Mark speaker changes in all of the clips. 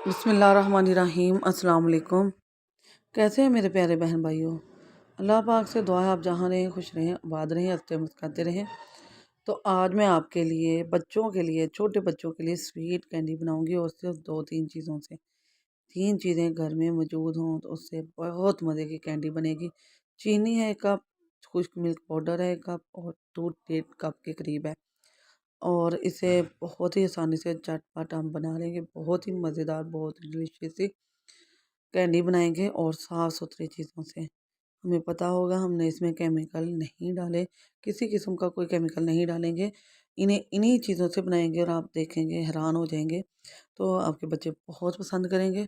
Speaker 1: बिस्मिल्लाहिर्रहमानिर्रहीम अस्सलाम वालेकुम। कैसे हैं मेरे प्यारे बहन भाइयों। अल्लाह पाक से दुआ है आप जहाँ रहें खुश रहें, आबाद रहें, हंसते मुस्कुराते रहें। तो आज मैं आपके लिए बच्चों के लिए, छोटे बच्चों के लिए स्वीट कैंडी बनाऊंगी और सिर्फ 2-3 चीज़ों से। 3 चीज़ें घर में मौजूद हों तो उससे बहुत मज़े की कैंडी बनेगी। चीनी है 1 कप, खुश्क मिल्क पाउडर है 1 कप और दूध 1.5 कप के करीब है। और इसे बहुत ही आसानी से झटपट हम बना लेंगे। बहुत ही मज़ेदार, बहुत डिलीशियस सी कैंडी बनाएँगे और साफ़-सुथरी चीज़ों से। हमें पता होगा हमने इसमें केमिकल नहीं डाले, किसी किस्म का कोई केमिकल नहीं डालेंगे। इन्हें इन्हीं चीज़ों से बनाएँगे और आप देखेंगे हैरान हो जाएँगे। तो आपके बच्चे बहुत पसंद करेंगे।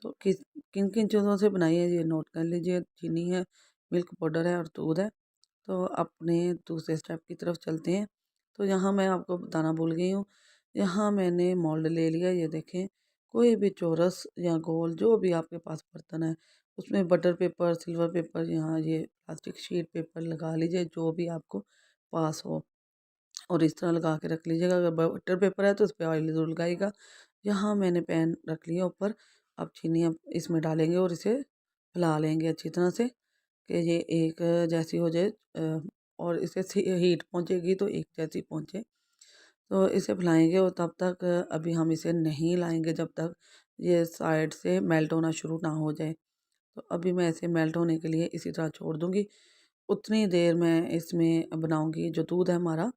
Speaker 1: तो किन-किन चीज़ों से बनाई है ये नोट कर लीजिए। चीनी है, मिल्क पाउडर है और दूध है। तो अपने दूसरे स्टेप की तरफ चलते हैं। तो यहाँ मैं आपको बताना भूल गई हूँ। यहाँ मैंने मोल्ड ले लिया, ये देखें। कोई भी चौरस या गोल जो भी आपके पास बर्तन है, उसमें बटर पेपर, सिल्वर पेपर, यहाँ ये प्लास्टिक शीट पेपर लगा लीजिए जो भी आपको पास हो और इस तरह लगा के रख लीजिएगा। अगर बटर पेपर है तो उस पे ऑयल ज़रूर लगाइएगा। यहाँ मैंने पैन रख लिया ऊपर। अब चीनी अब इसमें डालेंगे और इसे हिला लेंगे अच्छी तरह से कि ये एक जैसी हो जाए और इसे हीट पहुँचेगी तो एक जैसी पहुँचे। तो इसे फैलाएँगे और तब तक अभी हम इसे नहीं लाएँगे जब तक ये साइड से मेल्ट होना शुरू ना हो जाए। तो अभी मैं इसे मेल्ट होने के लिए इसी तरह छोड़ दूँगी। उतनी देर मैं इसमें बनाऊँगी। जो दूध है हमारा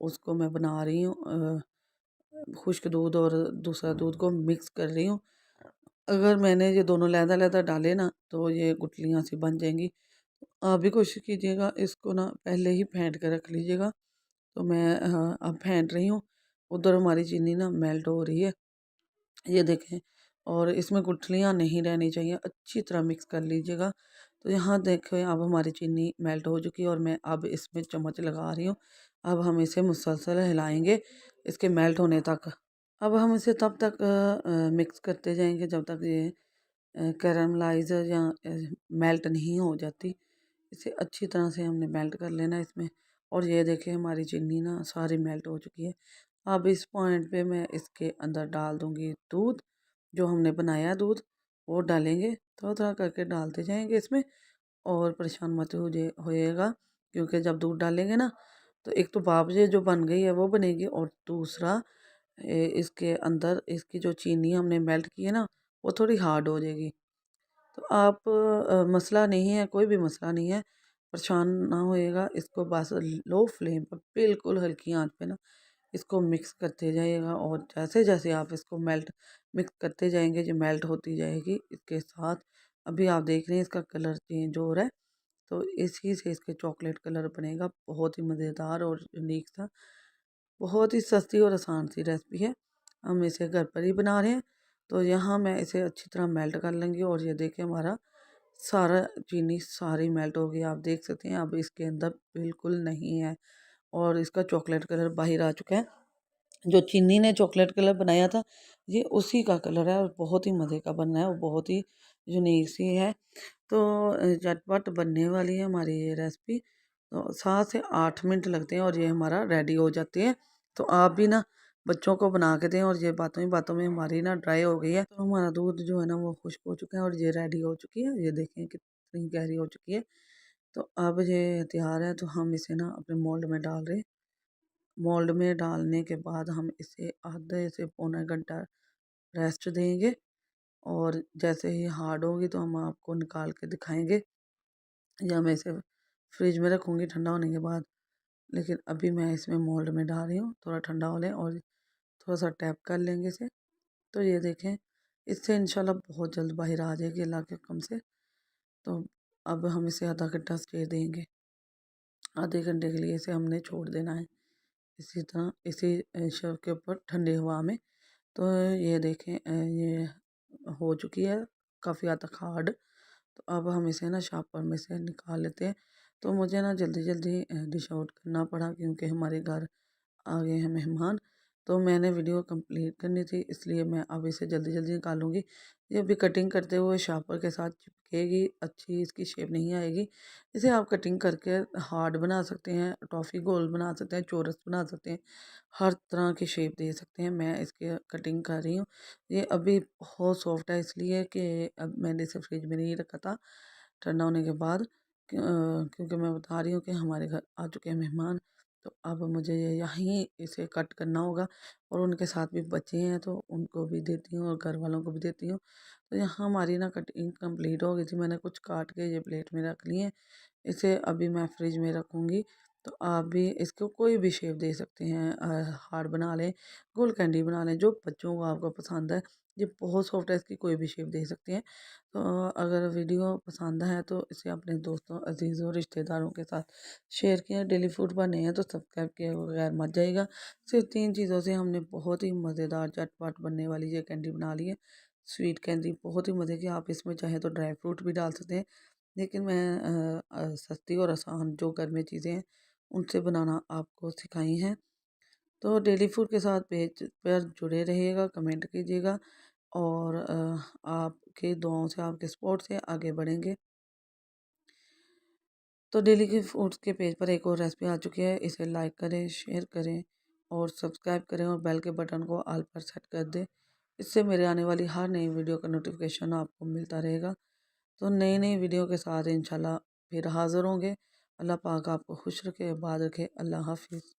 Speaker 1: उसको मैं बना रही हूँ, खुश्क दूध और दूसरा दूध को मिक्स कर रही हूँ। अगर मैंने ये दोनों लहदा-लहदा डाले ना तो ये गुठलियाँ सी बन जाएँगी। आप भी कोशिश कीजिएगा इसको ना पहले ही फेंट के रख लीजिएगा। तो मैं अब फेंट रही हूँ। उधर हमारी चीनी ना मेल्ट हो रही है, ये देखें। और इसमें गुठलियाँ नहीं रहनी चाहिए, अच्छी तरह मिक्स कर लीजिएगा। तो यहाँ देखें अब हमारी चीनी मेल्ट हो चुकी है और मैं अब इसमें चम्मच लगा रही हूँ। अब हम इसे मुसलसल हिलाएँगे इसके मेल्ट होने तक। अब हम इसे तब तक मिक्स करते जाएँगे जब तक ये कैरामलाइज़ या मेल्ट नहीं हो जाती। इसे अच्छी तरह से हमने मेल्ट कर लेना है इसमें। और ये देखिए हमारी चीनी ना सारी मेल्ट हो चुकी है। अब इस पॉइंट पे मैं इसके अंदर डाल दूँगी दूध, जो हमने बनाया दूध वो डालेंगे। थोड़ा-थोड़ा करके डालते जाएँगे इसमें और परेशान मत होइएगा क्योंकि जब दूध डालेंगे ना तो एक तो भाप ये जो बन गई है वो बनेगी और दूसरा इसके अंदर इसकी जो चीनी हमने मेल्ट की है ना वो थोड़ी हार्ड हो जाएगी। तो आप मसला नहीं है, कोई भी मसला नहीं है, परेशान ना होइएगा। इसको बस लो फ्लेम पर बिल्कुल हल्की आँच पे ना इसको मिक्स करते जाइएगा और जैसे-जैसे आप इसको मिक्स करते जाएँगे, ये मेल्ट होती जाएगी इसके साथ। अभी आप देख रहे हैं इसका कलर चेंज हो रहा है, तो इसी से इसके चॉकलेट कलर बनेगा। बहुत ही मज़ेदार और यूनिक सा, बहुत ही सस्ती और आसान सी रेसिपी है। हम इसे घर पर ही बना रहे हैं। तो यहाँ मैं इसे अच्छी तरह मेल्ट कर लूँगी और ये देखिए हमारा सारा चीनी सारी मेल्ट हो गई। आप देख सकते हैं अब इसके अंदर बिल्कुल नहीं है और इसका चॉकलेट कलर बाहर आ चुका है। जो चीनी ने चॉकलेट कलर बनाया था ये उसी का कलर है और बहुत ही मज़े का बना है और बहुत ही यूनिक सी है। तो झटपट बनने वाली है हमारी ये रेसिपी। तो 7 से 8 मिनट लगते हैं और ये हमारा रेडी हो जाती है। तो आप भी ना बच्चों को बना के दें। और ये बातों ही बातों में हमारी ना ड्राई हो गई है, तो हमारा दूध जो है ना वो खुश्क हो चुका है और ये रेडी हो चुकी है। ये देखें कितनी गहरी हो चुकी है। तो अब ये तैयार है, तो हम इसे ना अपने मोल्ड में डाल रहे हैं। मोल्ड में डालने के बाद हम इसे आधे से पौना घंटा रेस्ट देंगे और जैसे ही हार्ड होगी तो हम आपको निकाल के दिखाएंगे या मैं इसे फ्रिज में रखूँगी ठंडा होने के बाद। लेकिन अभी मैं इसमें मोल्ड में डाल रही हूँ, थोड़ा ठंडा हो लें और थोड़ा-सा टैप कर लेंगे इसे। तो ये देखें, इससे इंशाल्लाह बहुत जल्द बाहर आ जाएगी अल्लाह के हुक्म से। तो अब हम इसे आधा घंटा स्टे देंगे। आधे घंटे के लिए इसे हमने छोड़ देना है इसी तरह इसी शेव के ऊपर ठंडी हवा में। तो ये देखें ये हो चुकी है काफ़ी हद तक हार्ड। तो अब हम इसे ना शॉपर में से निकाल लेते हैं। तो मुझे ना जल्दी-जल्दी डिश आउट करना पड़ा क्योंकि हमारे घर आ गए हैं मेहमान। तो मैंने वीडियो कंप्लीट करनी थी, इसलिए मैं अब इसे जल्दी जल्दी निकालूंगी। ये अभी कटिंग करते हुए शार्पर के साथ चिपकेगी, अच्छी इसकी शेप नहीं आएगी। इसे आप कटिंग करके हार्ड बना सकते हैं, टॉफ़ी गोल बना सकते हैं, चौरस बना सकते हैं, हर तरह की शेप दे सकते हैं। मैं इसके कटिंग कर रही हूँ। ये अभी बहुत सॉफ्ट है, इसलिए कि अब मैंने इसे फ्रिज में नहीं रखा था ठंडा होने के बाद, क्योंकि मैं बता रही हूँ कि हमारे घर आ चुके हैं मेहमान। तो अब मुझे ये यहीं इसे कट करना होगा, और उनके साथ भी बच्चे हैं तो उनको भी देती हूँ और घर वालों को भी देती हूँ। तो यहाँ हमारी ना कटिंग कंप्लीट हो गई थी, मैंने कुछ काट के ये प्लेट में रख लिए। इसे अभी मैं फ्रिज में रखूँगी। तो आप भी इसको कोई भी शेप दे सकते हैं, हार्ट बना लें, गोल कैंडी बना लें, जो बच्चों को आपको पसंद है। ये बहुत सॉफ्ट है, इसकी कोई भी शेप दे सकते हैं। तो अगर वीडियो पसंद है तो इसे अपने दोस्तों, अजीज़ों, रिश्तेदारों के साथ शेयर किया। डेली फूड पर नए हैं तो सब्सक्राइब किए बगैर मत जाइएगा। सिर्फ 3 चीज़ों से हमने बहुत ही मज़ेदार झटपट बनने वाली ये कैंडी बना ली है। स्वीट कैंडी बहुत ही मज़े की, आप इसमें चाहे तो ड्राई फ्रूट भी डाल सकते हैं, लेकिन मैं सस्ती और आसान जो घर में चीज़ें हैं उनसे बनाना आपको सिखाई हैं। तो डेली फूड के साथ पेज पर जुड़े रहिएगा, कमेंट कीजिएगा, और आपके दुआओं से, आपके सपोर्ट से आगे बढ़ेंगे। तो डेली के फूड्स के पेज पर एक और रेसिपी आ चुकी है, इसे लाइक करें, शेयर करें और सब्सक्राइब करें, और बेल के बटन को ऑल पर सेट कर दें। इससे मेरे आने वाली हर नई वीडियो का नोटिफिकेशन आपको मिलता रहेगा। तो नई नई वीडियो के साथ इंशाल्लाह फिर हाज़िर होंगे। अल्लाह पाक आपको खुश रखे, आबाद रखे। अल्लाह हाफिज़।